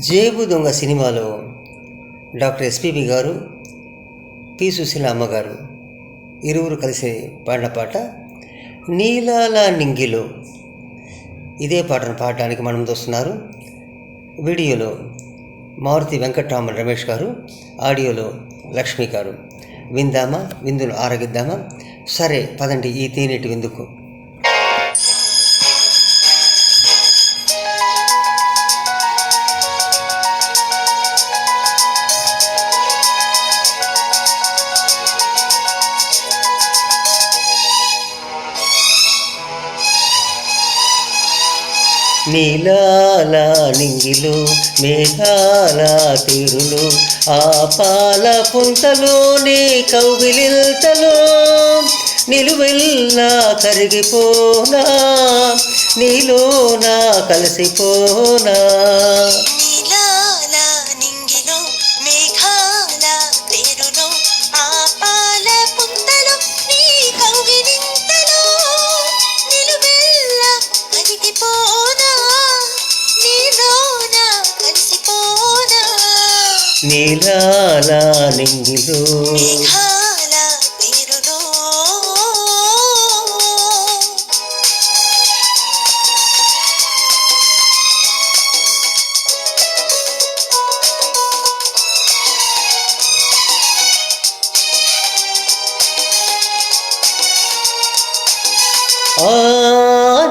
జేబు దొంగ సినిమాలో డాక్టర్ ఎస్పీబీ గారు, పి సుశీల అమ్మగారు ఇరువురు కలిసి పాడిన పాట నీలాల నింగిలో. ఇదే పాటను పాడడానికి మనం చూస్తున్నారు. వీడియోలో మారుతి వెంకట్రామన్ రమేష్ గారు, ఆడియోలో లక్ష్మి గారు. విందామా, విందును ఆరగిద్దామా? సరే పదండి ఈ తేనెటి విందుకు. నీలాల నింగిలో మేఘాల తీరులో ఆ పాల పుంతలోనే కౌగిలింతలో నిలువెల్లా కరిగిపోనా, నీలోనా కలిసిపోనా. నీలాల నింగిలో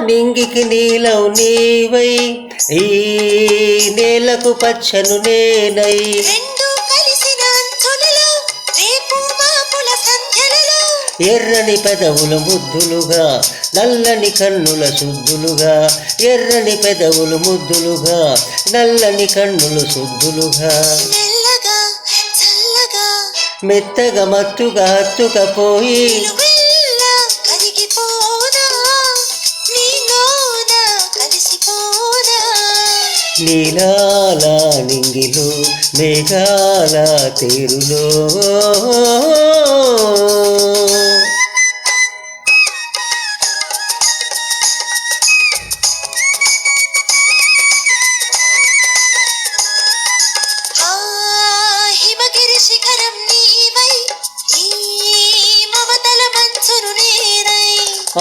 నింగికి నీలవు నీవై, ఈ నేలకు పచ్చను నేనై, ఎర్రని పెదవులు ముద్దులుగా నల్లని కన్నుల శుద్ధులుగా, ఎర్రని పెదవులు ముద్దులుగా నల్లని కన్నులు శుద్ధులుగా, మెత్తగా మత్తుగా హత్తుకపోయి నీలాల నింగిలో మేఘాల తీరులో.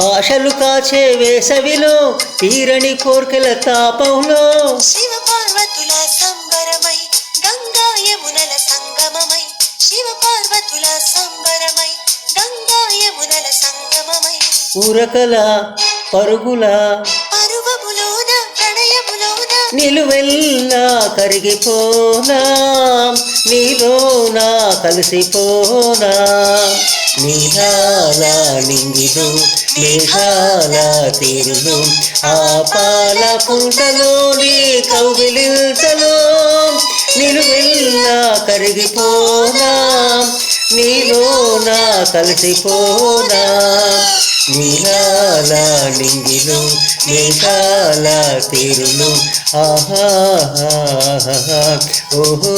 ఆశలు కాచే వేసవిలో తీరని కోర్కెల తాపంలో శివ పార్వతుల సంబరమై గంగా యమునల సంగమమై, శివ పార్వతుల సంబరమై గంగా యమునల సంగమమై, ఉరకల పరుగుల పరువములోన ప్రణయములోన నిలువెల్లా కరిగిపోనా, నీలోనా కలిసిపోనా. నీలాల నింగిలో మేఘాల తీరులో ఆ పాల పుంటలోని కౌగిలింతలో నిలువెల్లా కరిగిపోనా, నీలోనా కలిసిపోనా. నీలాల నింగిలో మేఘాల తీరులో ఆహా ఓహో.